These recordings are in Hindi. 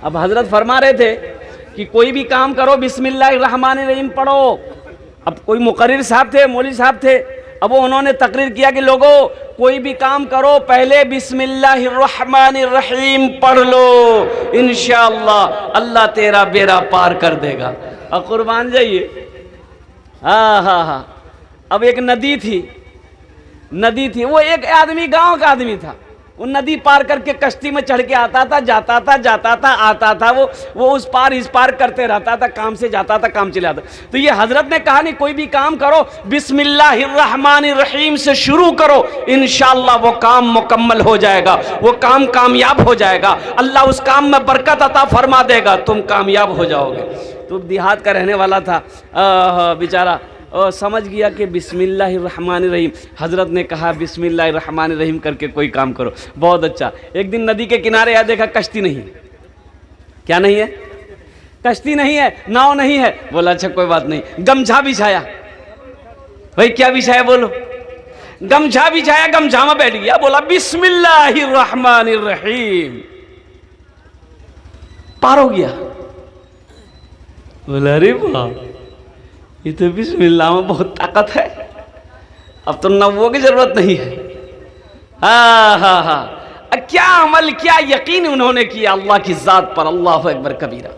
अब हजरत फरमा रहे थे कि कोई भी काम करो बिस्मिल्लाहिर्रहमानिर्रहीम पढ़ो। अब कोई मुकर्रिर साहब थे, मौलवी साहब थे, अब वो उन्होंने तकरीर किया कि लोगों कोई भी काम करो पहले बिस्मिल्लाहिर्रहमानिर्रहीम पढ़ लो, इंशाअल्लाह अल्लाह तेरा बेड़ा पार कर देगा। और कुर्बान जाइए, हाँ। अब एक नदी थी, वो एक आदमी गांव का आदमी था, वो नदी पार करके कश्ती में चढ़ के आता था, जाता था आता था, वो उस पार इस पार करते रहता था, काम से जाता था, काम चले आता। तो ये हजरत ने कहा नहीं कोई भी काम करो बिस्मिल्लाहिर्रहमानिर्रहीम से शुरू करो, इंशाअल्लाह वो काम मुकम्मल हो जाएगा, वो काम कामयाब हो जाएगा, अल्लाह उस काम में बरकत अता फरमा देगा, तुम कामयाब हो जाओगे। तो देहात का रहने वाला था बेचारा, और समझ गया कि बिस्मिल्लाहिर्रहमानिर्रहीम, हज़रत ने कहा बिस्मिल्लाहिर्रहमानिर्रहीम करके कोई काम करो, बहुत अच्छा। एक दिन नदी के किनारे आया, देखा कश्ती नहीं, क्या नहीं है, कश्ती नहीं है, नाव नहीं है। बोला अच्छा कोई बात नहीं, गमछा बिछाया। भाई क्या बिछाया बोलो? गमछा बिछाया, गमछा में बैठ गया, बोला बिस्मिल्लाहिर्रहमानिर्रहीम, पार हो गया। बोला अरे वाह, ये तो बिस्मिल्लाह में बहुत ताकत है, अब तो नव्वों की जरूरत नहीं है। हाँ, क्या अमल, क्या यकीन उन्होंने किया अल्लाह की जात पर, अल्लाह अकबर कबीरा।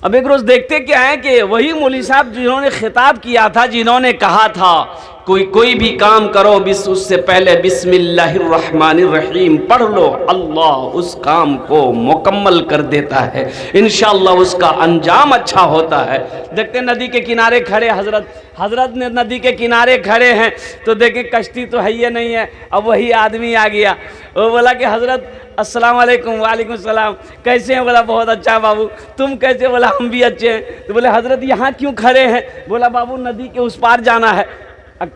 अब एक रोज देखते क्या है कि वही मौलवी साहब जिन्होंने खिताब किया था, जिन्होंने कहा था कोई भी काम करो उससे पहले बिस्मिल्लाहिर्रहमानिर्रहीम पढ़ लो, अल्लाह उस काम को मुकम्मल कर देता है, इंशाअल्लाह उसका अंजाम अच्छा होता है। देखते नदी के किनारे खड़े हजरत ने नदी के किनारे खड़े हैं, तो देखे कश्ती तो है ही नहीं है। अब वही आदमी आ गया, वो बोला कि हजरत अस्सलाम वालेकुम। वालेकुम सलाम, कैसे हैं? बोला बहुत अच्छा बाबू, तुम कैसे? बोला हम भी अच्छे हैं। तो बोले हजरत यहाँ क्यों खड़े हैं? बोला बाबू नदी के उस पार जाना है,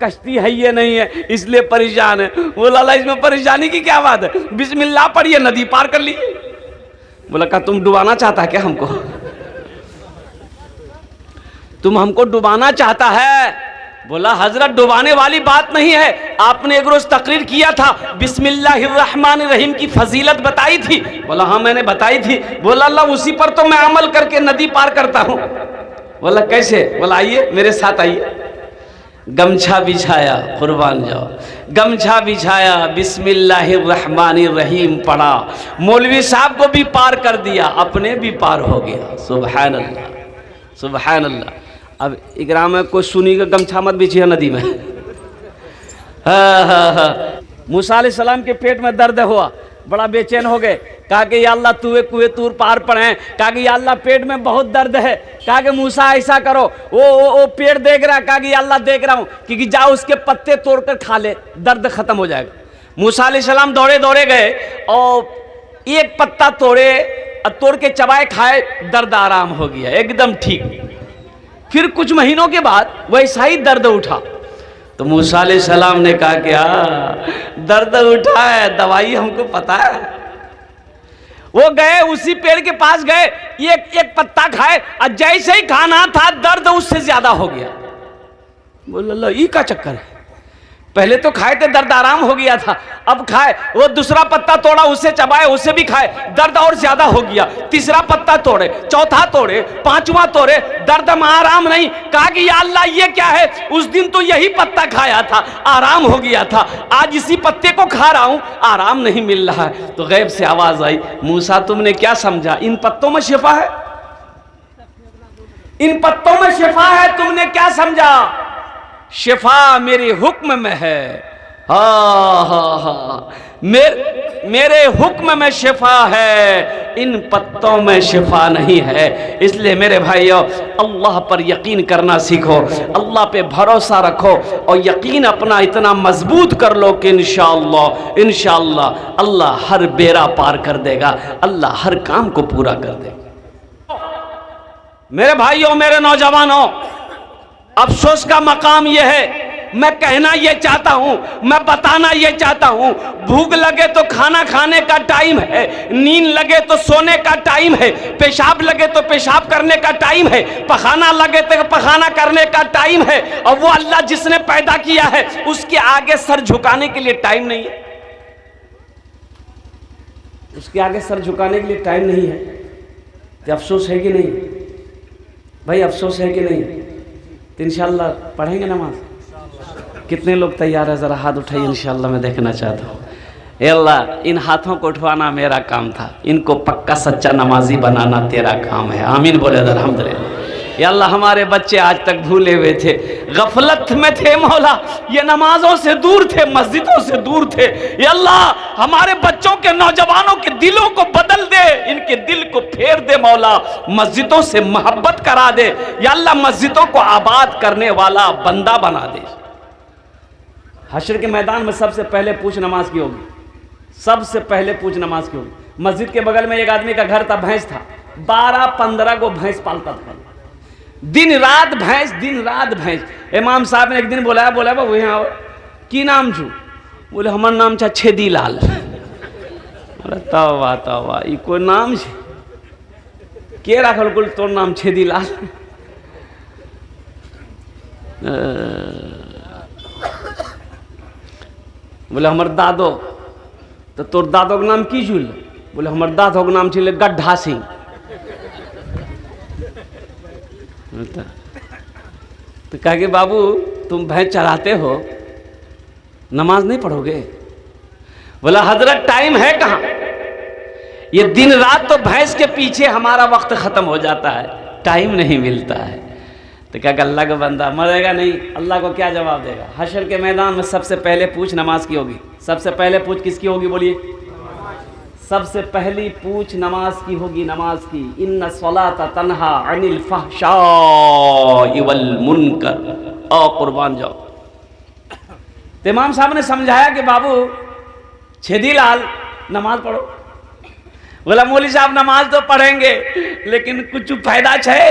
कश्ती है ये नहीं है इसलिए परेशान है। बोला अल्लाह इसमें परेशानी की क्या बात है, बिस्मिल्लाह पढ़िए नदी पार कर लीजिए। बोला कहा तुम डुबाना चाहता है क्या हमको? तुम हमको डुबाना चाहता है? बोला हजरत डुबाने वाली बात नहीं है, आपने एक रोज तकरीर किया था, बिस्मिल्लाहिर्रहमानिर्रहीम की फजीलत बताई थी। बोला हाँ मैंने बताई थी। बोला अल्लाह उसी पर तो मैं अमल करके नदी पार करता हूँ। बोला कैसे? बोला आइए मेरे साथ आइए। गमछा बिछाया, कुर्बान जाओ, गमछा बिछाया, बिस्मिल्लाहिर्रहमानिर्रहीम पढ़ा, मौलवी साहब को भी पार कर दिया, अपने भी पार हो गया। सुभान अल्लाह, सुभान अल्लाह। अब इकराम में कोई सुनी का गमछा मत बिछिए नदी में। हाँ। मूसा अलैहिस्सलाम के पेट में दर्द हुआ, बड़ा बेचैन हो गए, कहा कि या अल्लाह तूए कुए तूर पार पड़े। कहा कि या अल्लाह पेट में बहुत दर्द है। कहा कि मूसा ऐसा करो, वो पेड़ देख रहा, कहा कि या अल्लाह देख रहा हूँ, कि जाओ उसके पत्ते तोड़कर खा ले, दर्द खत्म हो जाएगा। मूसा अलैहिस्सलाम दौड़े दौड़े गए और एक पत्ता तोड़ के चबाए खाए, दर्द आराम हो गया, एकदम ठीक। फिर कुछ महीनों के बाद वैसा ही दर्द उठा, तो मूसा अलैहिस्सलाम ने कहा कि दर्द उठा है, दवाई हमको पता है। वो गए उसी पेड़ के पास गए, एक पत्ता खाए और जैसे ही खाना था दर्द उससे ज्यादा हो गया। बोल लो ये का चक्कर है, पहले तो खाए थे दर्द आराम हो गया था, अब खाए, वो दूसरा पत्ता तोड़ा उसे चबाए, उसे भी खाए, दर्द और ज्यादा हो गया। तीसरा पत्ता तोड़े, चौथा तोड़े, पांचवा तोड़े, दर्द में आराम नहीं। कहा कि या अल्लाह ये क्या है, उस दिन तो यही पत्ता खाया था, आराम हो गया था, आज इसी पत्ते को खा रहा हूं, आराम नहीं मिल रहा है। तो गैब से आवाज आई, मूसा तुमने क्या समझा, इन पत्तों में शिफा है, इन पत्तों में शिफा है, तुमने क्या समझा? शिफा मेरे हुक्म में है। हाँ, मेरे हुक्म में शिफा है, इन पत्तों में शिफा नहीं है। इसलिए मेरे भाइयों अल्लाह पर यकीन करना सीखो, अल्लाह पे भरोसा रखो और यकीन अपना इतना मजबूत कर लो कि इंशाअल्लाह अल्लाह हर बेड़ा पार कर देगा, अल्लाह हर काम को पूरा कर देगा। मेरे भाइयों, मेरे नौजवानों, अफसोस का मकाम यह है, मैं कहना यह चाहता हूं, मैं बताना यह चाहता हूं, भूख लगे तो खाना खाने का टाइम है, नींद लगे तो सोने का टाइम है, पेशाब लगे तो पेशाब करने का टाइम है, पखाना लगे तो पखाना करने का टाइम है, और वो अल्लाह जिसने पैदा किया है उसके आगे सर झुकाने के लिए टाइम नहीं है। उसके आगे सर झुकाने के लिए टाइम नहीं है। तो अफसोस है कि नहीं भाई, अफसोस है कि नहीं? तो इंशाल्लाह पढ़ेंगे नमाज। कितने लोग तैयार है? ज़रा हाथ उठाइए, इंशाल्लाह मैं देखना चाहता हूँ। ए अल्लाह, इन हाथों को उठवाना मेरा काम था, इनको पक्का सच्चा नमाजी बनाना तेरा काम है। आमीन बोले अल्हम्दुलिल्लाह। या अल्लाह, हमारे बच्चे आज तक भूले हुए थे, गफलत में थे मौला, ये नमाजों से दूर थे, मस्जिदों से दूर थे। या अल्लाह, हमारे बच्चों के, नौजवानों के दिलों को बदल दे, इनके दिल को फेर दे मौला, मस्जिदों से मोहब्बत करा दे। या अल्लाह, मस्जिदों को आबाद करने वाला बंदा बना दे। हश्र के मैदान में सबसे पहले पूछ नमाज की होगी, सबसे पहले पूछ नमाज की होगी। मस्जिद के बगल में एक आदमी का घर था, भैंस था, 12-15 को भैंस पालता था, दिन रात भैंस, दिन रात भैंस। इमाम साहब ने एक दिन बोलाया, बोला बाबू यहाँ की नाम छू? बोले हमार नाम छा छेदी लाल। तवा तवा, ई कोई नाम छे? के राखल कुल तोर नाम छेदी लाल? बोले हमर दादो। तो तोर दादो के नाम की छूल? बोले हमर दादो के नाम छे गड्ढा सिंह। तो कहा कि बाबू तुम भैंस चराते हो, नमाज नहीं पढ़ोगे? बोला हजरत टाइम है कहाँ, ये दिन रात तो भैंस के पीछे हमारा वक्त खत्म हो जाता है, टाइम नहीं मिलता है। तो क्या अल्लाह का बंदा मरेगा नहीं, अल्लाह को क्या जवाब देगा? हश्र के मैदान में सबसे पहले पूछ नमाज की होगी। सबसे पहले पूछ किसकी होगी? बोलिए। सबसे पहली पूछ नमाज की होगी, नमाज की। इन्ना सलाता तन्हा अनिल फहशाई वल मुनकर। और कुर्बान जाओ। तो इमाम साहब ने समझाया कि बाबू छेदी लाल नमाज पढ़ो। बोला मौली साहब नमाज तो पढ़ेंगे लेकिन कुछ फायदा है?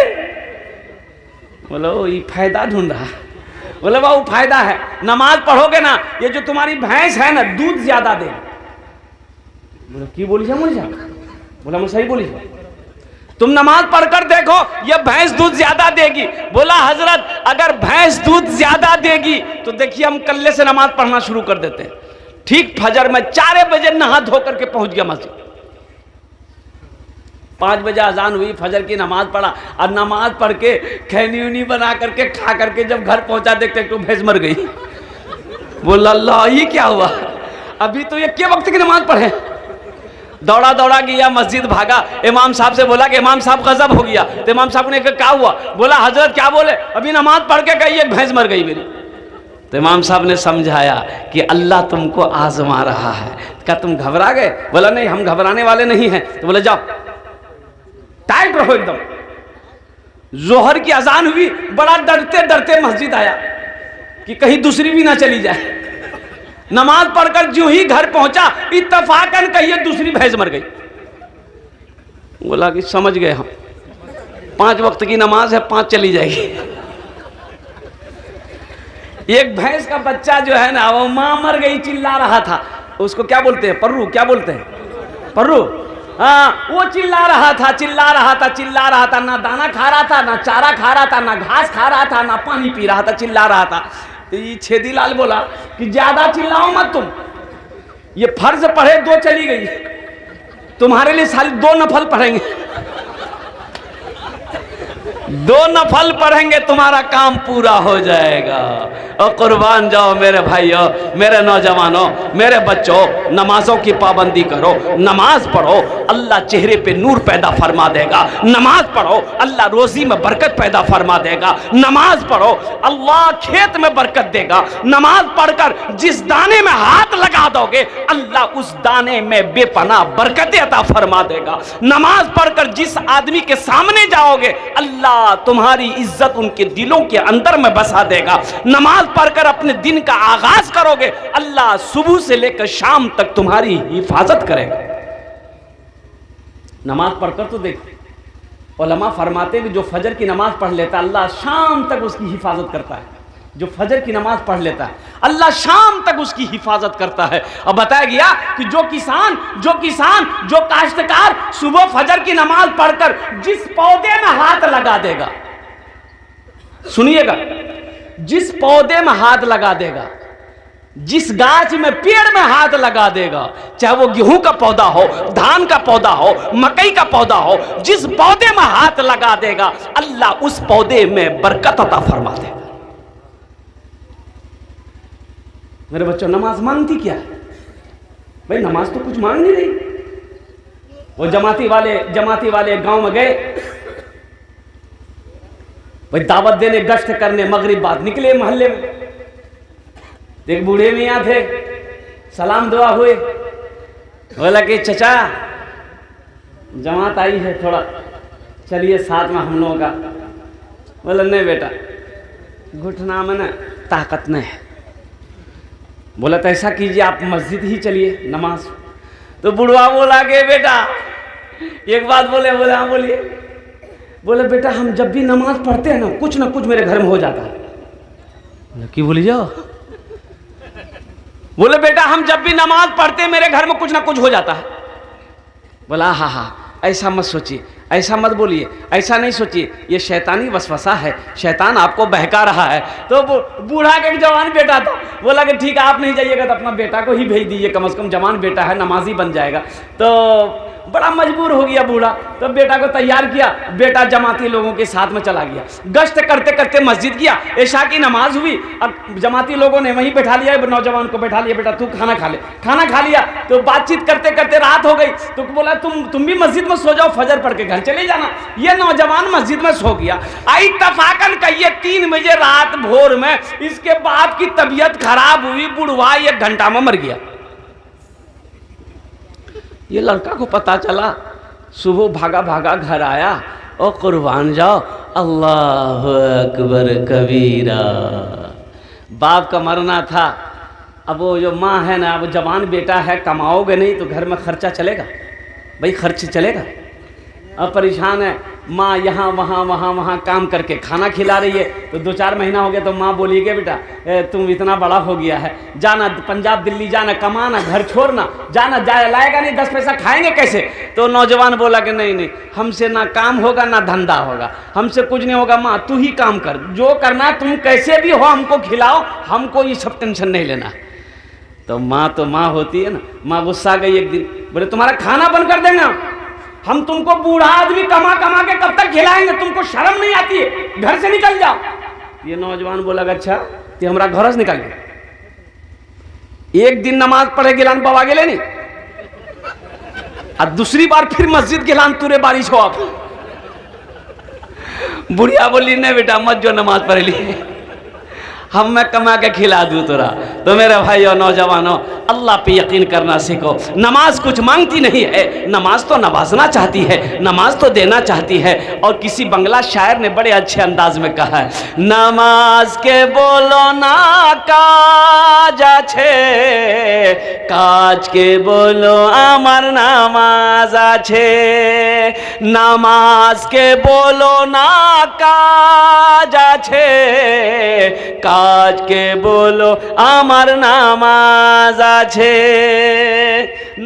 बोलो ये फायदा ढूंढ रहा। बोले बाबू फायदा है, नमाज पढ़ोगे ना, ये जो तुम्हारी भैंस है ना दूध ज्यादा दे। बोले की बोली जा मोली साहब? बोला मैं सही बोली, तुम नमाज पढ़कर देखो ये भैंस दूध ज्यादा देगी। बोला हजरत अगर भैंस दूध ज्यादा देगी तो देखिए हम कल्ले से नमाज पढ़ना शुरू कर देते हैं। ठीक फजर में 4 बजे नहा धो करके पहुंच गया मस्जिद। 5 बजे अजान हुई, फजर की नमाज पढ़ा और नमाज पढ़ के खैनी उनी बना करके खा करके जब घर पहुंचा देखते तो भैंस मर गई। बोला अल्लाह ये क्या हुआ, अभी तो ये क्या वक्त की नमाज पढ़े। दौड़ा दौड़ा गया मस्जिद, भागा, इमाम साहब से बोला कि इमाम साहब गजब हो गया। तो इमाम साहब ने कहा क्या हुआ? बोला हजरत क्या बोले, अभी नमाज पढ़ के गई एक भैंस मर गई मेरी। तो इमाम साहब ने समझाया कि अल्लाह तुमको आजमा रहा है। क्या तुम घबरा गए? बोला नहीं हम घबराने वाले नहीं हैं। तो बोले जाओ टाइट रहो एकदम। जोहर की अजान हुई, बड़ा डरते डरते मस्जिद आया कि कहीं दूसरी भी ना चली जाए। नमाज पढ़कर जो ही घर पहुंचा इत्तफाकन कहिए दूसरी भैंस मर गई। बोला कि समझ गए हम, 5 वक्त की नमाज है, 5 चली जाएगी। एक भैंस का बच्चा जो है ना वो मां मर गई चिल्ला रहा था, उसको क्या बोलते हैं? पर्रू। क्या बोलते हैं? पर्रू। हाँ, वो चिल्ला रहा था, चिल्ला रहा था, चिल्ला रहा था, ना दाना खा रहा था, ना चारा खा रहा था, ना घास खा रहा था, ना पानी पी रहा था, चिल्ला रहा था। तो ये छेदी लाल बोला कि ज्यादा चिल्लाओ मत तुम, ये फर्ज पढ़े 2 चली गई, तुम्हारे लिए साली 2 नफल पढ़ेंगे, 2 नफल पढ़ेंगे तुम्हारा काम पूरा हो जाएगा। और कुर्बान जाओ मेरे भाइयों, मेरे नौजवानों, मेरे बच्चों, नमाजों की पाबंदी करो, नमाज पढ़ो, अल्लाह चेहरे पे नूर पैदा फरमा देगा। नमाज पढ़ो, अल्लाह रोजी में बरकत पैदा फरमा देगा। नमाज पढ़ो, अल्लाह खेत में बरकत देगा। नमाज पढ़कर जिस दाने में हाथ लगा दोगे अल्लाह उस दाने में बेपनाह बरकतें अता फरमा देगा। नमाज पढ़कर जिस आदमी के सामने जाओगे अल्लाह तुम्हारी इज्जत उनके दिलों के अंदर में बसा देगा। नमाज पढ़कर अपने दिन का आगाज करोगे अल्लाह सुबह से लेकर शाम तक तुम्हारी हिफाजत करेगा। नमाज पढ़कर तो देखो, उलमा फरमाते कि जो फजर की नमाज पढ़ लेता अल्लाह शाम तक उसकी हिफाजत करता है। जो फजर की नमाज पढ़ लेता है अल्लाह शाम तक उसकी हिफाजत करता है। अब बताया गया कि जो किसान जो काश्तकार सुबह फजर की नमाज पढ़कर जिस पौधे में हाथ लगा देगा, सुनिएगा, जिस पौधे में हाथ लगा देगा जिस गाछ में पेड़ में हाथ लगा देगा, चाहे वो गेहूं का पौधा हो, धान का पौधा हो, मकई का पौधा हो, जिस पौधे में हाथ लगा देगा अल्लाह उस पौधे में बरकत अता फरमा देगा। मेरे बच्चों, नमाज मांगती क्या है भाई? नमाज तो कुछ मांग नहीं रही। वो जमाती वाले गांव में गए भाई, दावत देने, गश्त करने, मगरिब बाद निकले मोहल्ले में। एक बूढ़े मियाँ थे, सलाम दुआ हुए, बोला कि चचा जमात आई है, थोड़ा चलिए साथ में हम लोगों का। बोला नहीं बेटा, घुटना में ना ताकत नहीं है। बोला तो ऐसा कीजिए, आप मस्जिद ही चलिए नमाज। तो बुढ़वा बोला कि बेटा, एक बात बोले हाँ बोलिए। बोले बेटा, हम जब भी नमाज पढ़ते हैं ना कुछ मेरे घर में हो जाता है। बोला क्यों? बोली जाओ। बोले बेटा, हम जब भी नमाज पढ़ते मेरे घर में कुछ ना कुछ हो जाता है। बोला हाँ, ऐसा मत सोचिए, ऐसा मत बोलिए, ऐसा नहीं सोचिए, ये शैतानी वसवसा है, शैतान आपको बहका रहा है। तो बूढ़ा का एक जवान बेटा था, बोला कि ठीक है आप नहीं जाइएगा तो अपना बेटा को ही भेज दीजिए, कम से कम जवान बेटा है, नमाजी बन जाएगा। तो बड़ा मजबूर हो गया बूढ़ा, तो बेटा को तैयार किया, बेटा जमाती लोगों के साथ में चला गया। गश्त करते करते मस्जिद गया, इशा की नमाज हुई, अब जमाती लोगों ने वहीं बैठा लिया, नौजवान को बैठा लिया, बेटा तू खाना खा ले। खाना खा लिया तो बातचीत करते करते रात हो गई, तो बोला तुम भी मस्जिद में सो जाओ, फजर पढ़ के घर चले जाना। ये नौजवान मस्जिद में सो गया। आई तफाकन कहिए 3 बजे रात भोर में इसके बाप की तबीयत खराब हुई, बुढ़वा 1 घंटा में मर गया। ये लड़का को पता चला, सुबह भागा भागा घर आया, और कुर्बान जाओ, अल्लाह अकबर कबीरा। बाप का मरना था, अब वो जो माँ है ना, वो जवान बेटा है, कमाओगे नहीं तो घर में खर्चा चलेगा भाई, खर्च चलेगा। अब परेशान है, माँ यहाँ वहाँ काम करके खाना खिला रही है। तो 2-4 महीना हो गया तो माँ बोली कि बेटा तुम इतना बड़ा हो गया है, जाना पंजाब दिल्ली जाना, कमाना, घर छोड़ना, जाना, जाए लाएगा नहीं, 10 पैसा खाएंगे कैसे? तो नौजवान बोला कि नहीं, हमसे ना काम होगा ना धंधा होगा, हमसे कुछ नहीं होगा, माँ तू ही काम कर, जो करना है तुम कैसे भी हो हमको खिलाओ, हमको ये सब टेंशन नहीं लेना। तो माँ होती है ना, माँ गुस्सा गई एक दिन, बोले तुम्हारा खाना बंद कर देंगे हम, तुमको बूढ़ा आदमी कमा के कब तक खिलाएंगे, तुमको शर्म नहीं आती है, घर से निकल जाओ। ये नौजवान बोला अच्छा तो हमारा घर से निकल गया, एक दिन नमाज पढ़े गिलान बाबा गेले नहीं, और दूसरी बार फिर मस्जिद गिलान तुरे बारिश हो। आप बुढ़िया बोली नहीं बेटा मत जो, नमाज पढ़ ली, हम मैं कमा के खिला दूँ तोरा। तो मेरे भाइयों नौजवानों, अल्लाह पे यकीन करना सीखो। नमाज कुछ मांगती नहीं है, नमाज तो नवाजना चाहती है, नमाज तो देना चाहती है। और किसी बंगला शायर ने बड़े अच्छे अंदाज में कहा है, नमाज के बोलो ना काज आछे, काज के बोलो आमार नामाज आछे, नमाज के बोलो ना काज आछे, কাজ কে বলো আমার নামাজ আছে।